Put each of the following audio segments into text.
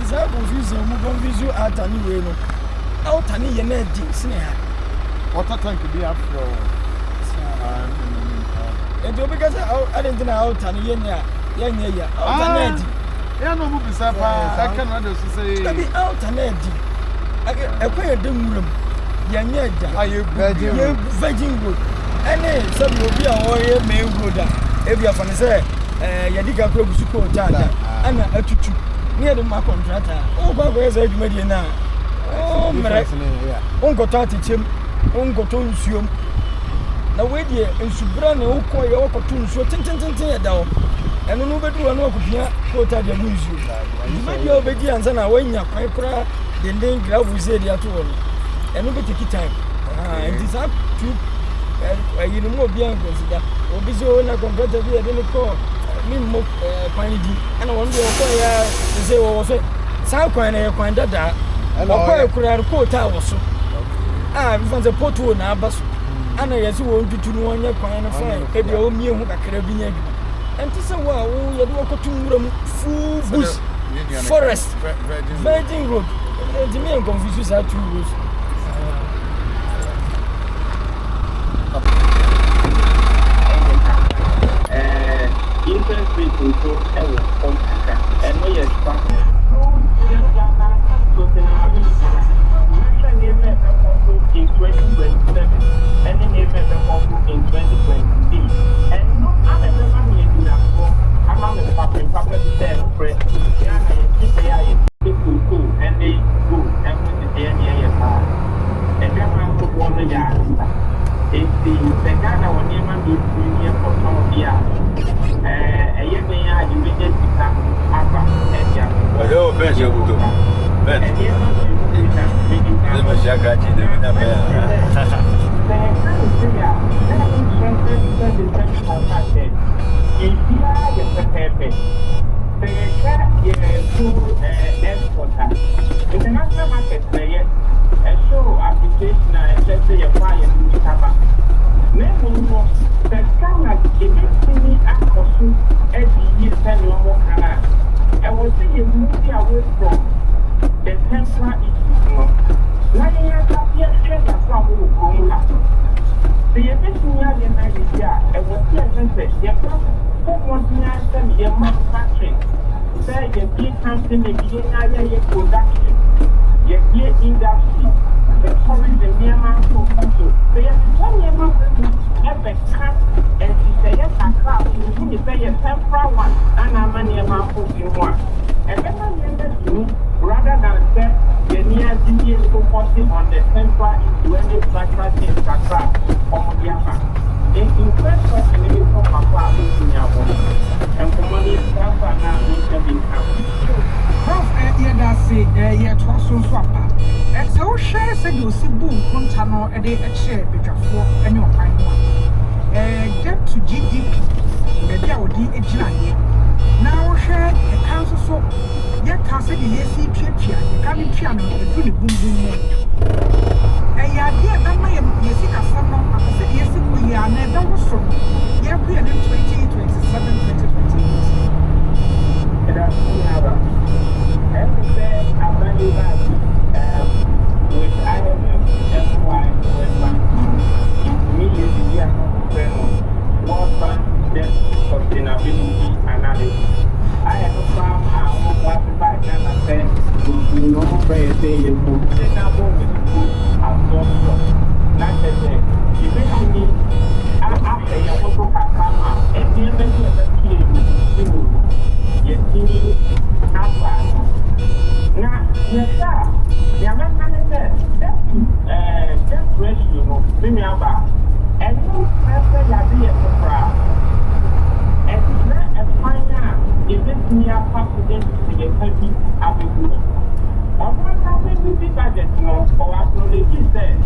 is how confusing. We confuse you out anyway. Out any energy, snare. Water tank could be up for. And because I didn't know out and yeah. Yeah, no, who is up? I cannot say. Out and edgy. I pay a dim room. Are you Virgin Wood? And some will be a warrior main road. If you are from the Yadiga Club support and a tutu near the contractor. Oh, where's a Medina? Oh, Uncle Tati Chim, Uncle Tonsium. Now, wait here in Subran, Oko, your cartoon, so tin down. And nobody will know Kota the Museum. You might be obedient and when you're quite proud, then Grab will say the other. And nobody take time. And it's up to you know, beyond consider. Obizo na contractor here, then call me more quantity. And I want to acquire the say, oh, South Quine, Quandada, and I could have quota also. Ah, we found the portal now, but and I as you want to know on your coin of fine, maybe old me who got Caribbean. And this is a wow, you walk to full bush, forest, Virgin Road. The main confuses are 2 roads. Interest rate control and we are in 2027 and then in 2023. And no other money in that for among the public sale press. Cool, and they go and put the DNA and that man put 1 yard. It's the Ghana one name and the premium for some of the a year may I immediately become Abba and Yam. Hello, Ben, you will do. Ben, the Mashagachi, the Minabella. If you are the happy, the international market player, a show application, let's say a fire in the Taba. Never the Ghana gave me a costume every year, 10 or more canal. I was saying, movie away from the temporary issue. Now, you have a problem. The emission in Nigeria, and what you have said, you have your manufacturing. Say, you be something, you be production, you be industry, the tourism near my proposal. So, you have a cut, and she said, yes, I can't. You say, a temporary one, and I'm a near my proposal. And then I do rather than say, the near DDS focusing on the temporary into any structural change on the other. In first question, it is from a class in your body. And for money, transfer now needs to be Prof, that's it, yet also swapper. And so shares a you see boom, Contano, a day at share, bigger for any of my one. Debt to GDP, maybe I would be a giant. Now share a council so yet cast the AC Pia, the cabin piano, the truly boom boom. A idea that my Yesica Summer, I said, yes, we are never was from year 2027, 2028. And that's another. Every day, I value that with IMF, FY, World Bank, million year World Bank, debt sustainability analysis. I have a farm, I will classify and I said, you know, pray a day, you put the number with the food absorption. Not the day. Eventually, after you also have come out, and the eventually of the key, you see, now, yes, sir, the American said, death ratio, bring about, and no matter the idea of the and it's not a final, if it's near possible to get heavy avenue. Or what happened with the budget, no, or acknowledge said,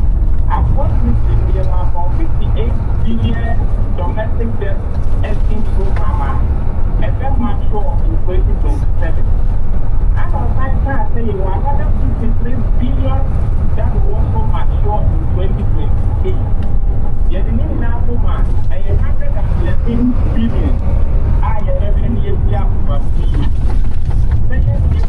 approximately about 58 billion domestic debt as into Mama, and then mature in 2027. And on my side, say you are another 53 billion that will also mature in 2028. Yet the new Napo man, 111 billion. I have 11 years, yeah, but see. So you see,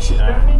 Which guy?